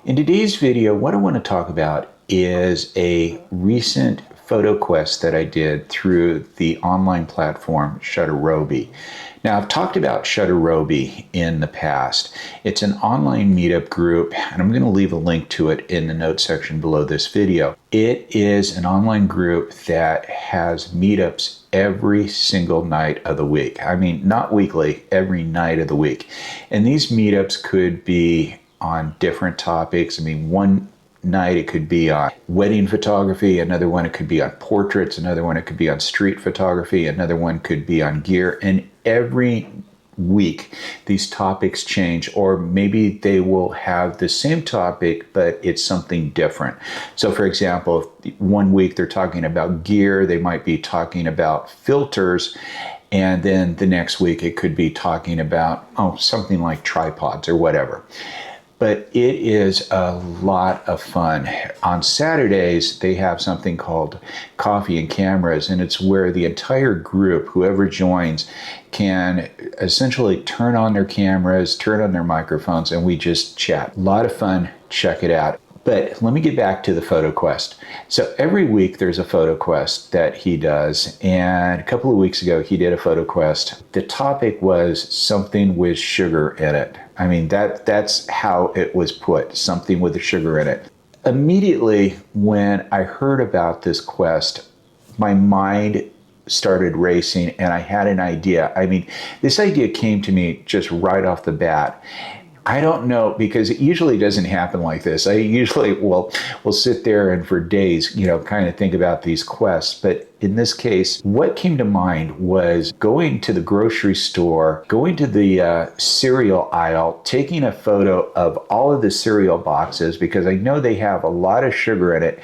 In today's video, what I want to talk about is a recent photo quest that I did through the online platform Shutterobi. Now, I've talked about Shutterobi in the past. It's an online meetup group, and I'm going to leave a link to it in the notes section below this video. It is an online group that has meetups every single night of the week. I mean, not weekly, every night of the week. And these meetups could be on different topics. I mean, one night it could be on wedding photography, another one it could be on portraits, another one it could be on street photography, another one could be on gear, and every week these topics change, or maybe they will have the same topic but it's something different. So for example, if one week they're talking about gear, they might be talking about filters, and then the next week it could be talking about something like tripods or whatever. But it is a lot of fun. On Saturdays, they have something called Coffee and Cameras, and it's where the entire group, whoever joins, can essentially turn on their cameras, turn on their microphones, and we just chat. A lot of fun. Check it out. But let me get back to the photo quest. So every week there's a photo quest that he does, and a couple of weeks ago he did a photo quest. The topic was something with sugar in it. I mean, that's how it was put, something with the sugar in it. Immediately when I heard about this quest, my mind started racing and I had an idea. I mean, this idea came to me just right off the bat. I don't know, because it usually doesn't happen like this. I usually will sit there and for days, kind of think about these quests. But in this case, what came to mind was going to the grocery store, going to the cereal aisle, taking a photo of all of the cereal boxes, because I know they have a lot of sugar in it,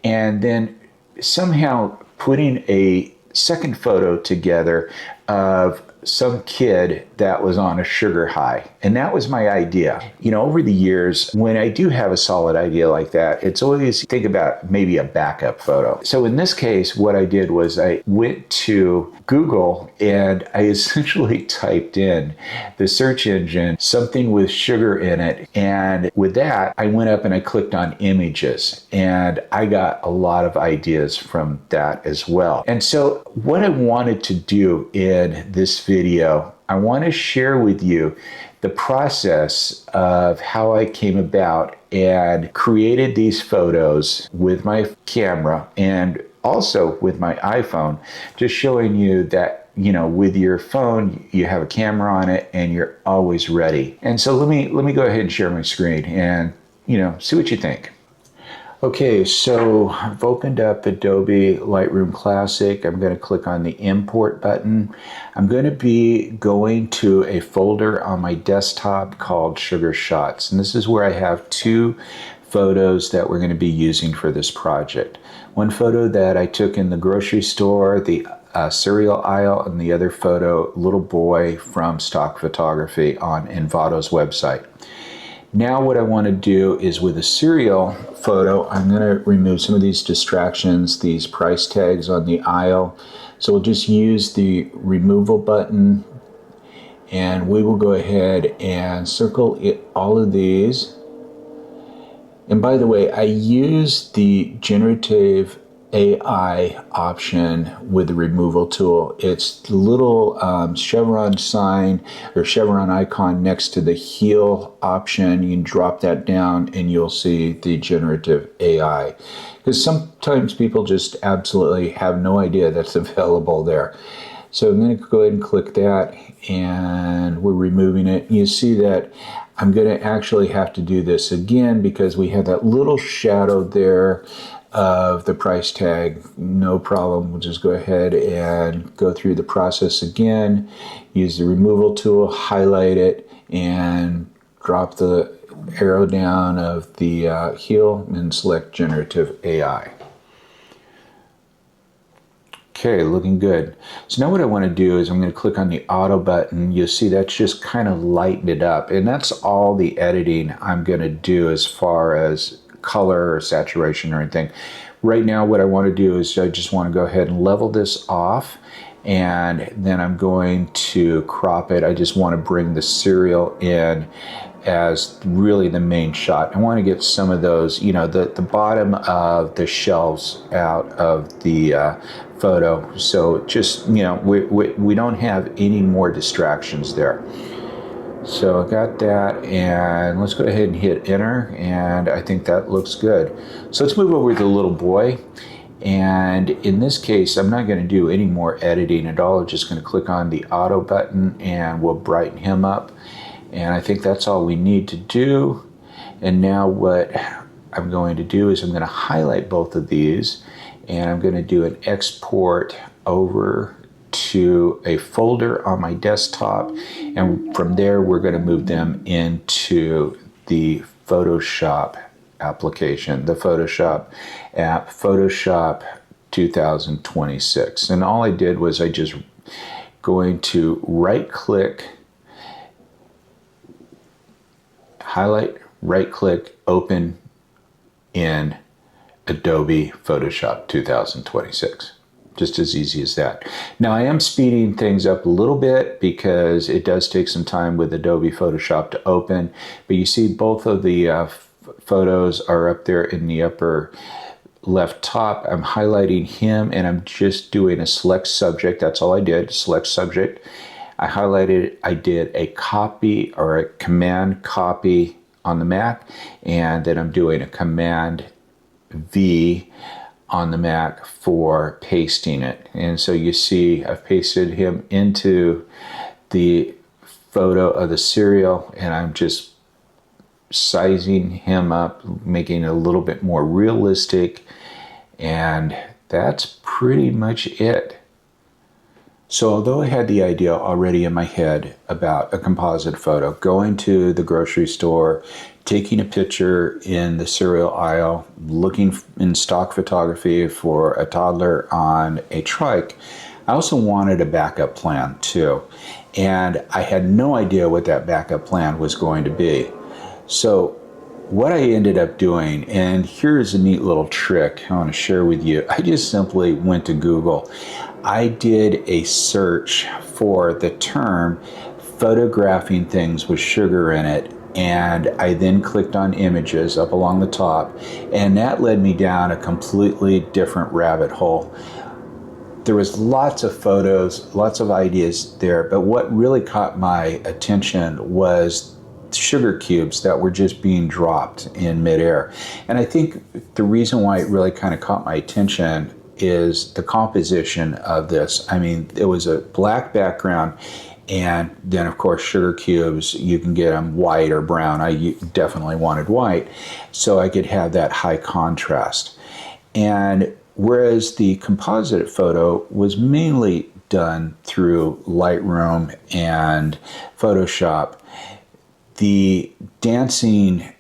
and then somehow putting a second photo together of some kid that was on a sugar high. And that was my idea. Over the years, when I do have a solid idea like that, it's always think about maybe a backup photo. So in this case, what I did was I went to Google and I essentially typed in the search engine, something with sugar in it. And with that, I went up and I clicked on images, and I got a lot of ideas from that as well. And so what I wanted to do in this video, I want to share with you the process of how I came about and created these photos with my camera and also with my iPhone, just showing you that, with your phone, you have a camera on it and you're always ready. And so let me go ahead and share my screen and, see what you think. Okay, so I've opened up Adobe Lightroom Classic. I'm going to click on the import button. I'm going to be going to a folder on my desktop called Sugar Shots. And this is where I have two photos that we're going to be using for this project. One photo that I took in the grocery store, the cereal aisle, and the other photo, little boy from stock photography on Envato's website. Now what I want to do is with a cereal photo, I'm going to remove some of these distractions, these price tags on the aisle. So we'll just use the removal button, and we will go ahead and circle all of these. And by the way, I use the generative AI option with the removal tool. It's the little chevron sign or chevron icon next to the heal option. You can drop that down and you'll see the generative AI. Because sometimes people just absolutely have no idea that's available there. So I'm going to go ahead and click that, and we're removing it. You see that I'm going to actually have to do this again because we have that little shadow there of the price tag. No problem. We'll just go ahead and go through the process again. Use the removal tool, highlight it, and drop the arrow down of the heel and select generative AI. Okay, looking good. So now what I want to do is I'm going to click on the auto button. You'll see that's just kind of lightened it up, and that's all the editing I'm going to do as far as color or saturation or anything. Right now what I want to do is I just want to go ahead and level this off, and then I'm going to crop it. I just want to bring the cereal in as really the main shot. I want to get some of those, you know, the bottom of the shelves out of the photo. So just, you know, we don't have any more distractions there. So I got that, and let's go ahead and hit enter, and I think that looks good. So let's move over to the little boy. And in this case, I'm not going to do any more editing at all. I'm just going to click on the auto button and we'll brighten him up. And I think that's all we need to do. And now what I'm going to do is I'm going to highlight both of these, and I'm going to do an export over to a folder on my desktop. And from there, we're going to move them into the Photoshop application, the Photoshop app, Photoshop 2026. And all I did was I just going to right click, highlight, right click, open in Adobe Photoshop 2026. Just as easy as that. Now I am speeding things up a little bit because it does take some time with Adobe Photoshop to open, but you see both of the photos are up there in the upper left top. I'm highlighting him and I'm just doing a select subject. That's all I did, select subject. I highlighted, I did a copy or a command copy on the Mac, and then I'm doing a command V on the Mac for pasting it. And so you see I've pasted him into the photo of the cereal, and I'm just sizing him up, making it a little bit more realistic, and that's pretty much it. So although I had the idea already in my head about a composite photo, going to the grocery store, taking a picture in the cereal aisle, looking in stock photography for a toddler on a trike, I also wanted a backup plan too. And I had no idea what that backup plan was going to be. So what I ended up doing, and here's a neat little trick I want to share with you. I just simply went to Google. I did a search for the term photographing things with sugar in it, and I then clicked on images up along the top, and that led me down a completely different rabbit hole. There was lots of photos, lots of ideas there, but what really caught my attention was sugar cubes that were just being dropped in midair. And I think the reason why it really kind of caught my attention is the composition of this. I mean, it was a black background, and then of course sugar cubes, you can get them white or brown. I definitely wanted white so I could have that high contrast. And whereas the composite photo was mainly done through Lightroom and Photoshop, the dancing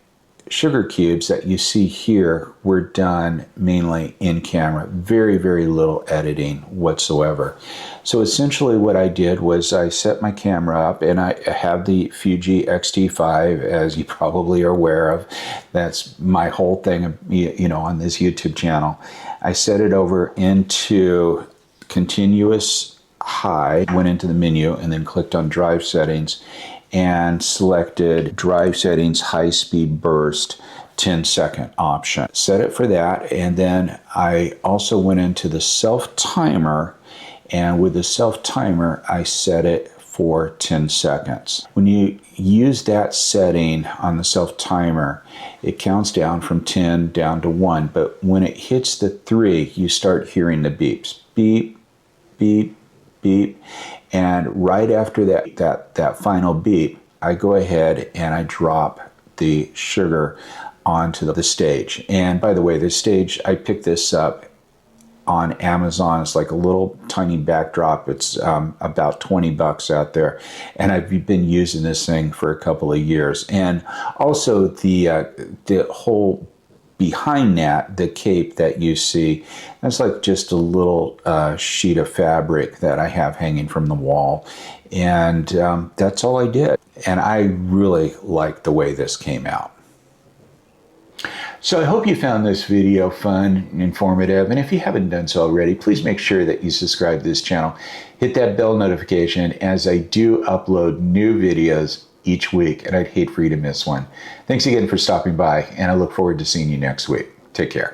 sugar cubes that you see here were done mainly in camera. Very, very little editing whatsoever. So essentially what I did was I set my camera up, and I have the Fuji X-T5, as you probably are aware of. That's my whole thing, you know, on this YouTube channel. I set it over into continuous high, went into the menu, and then clicked on drive settings, and selected drive settings high speed burst 10-second option. Set it for that, and then I also went into the self timer, and with the self timer I set it for 10 seconds. When you use that setting on the self timer, it counts down from 10 down to 1, but when it hits the 3, you start hearing the beeps. Beep, beep, beep. And right after that final beep, I go ahead and I drop the sugar onto the stage. And by the way, this stage, I picked this up on Amazon. It's like a little tiny backdrop. It's about 20 bucks out there. And I've been using this thing for a couple of years. And also the whole behind that, the cape that you see, that's like just a little sheet of fabric that I have hanging from the wall. And that's all I did. And I really like the way this came out. So I hope you found this video fun and informative. And if you haven't done so already, please make sure that you subscribe to this channel. Hit that bell notification as I do upload new videos each week, and I'd hate for you to miss one. Thanks again for stopping by, and I look forward to seeing you next week. Take care.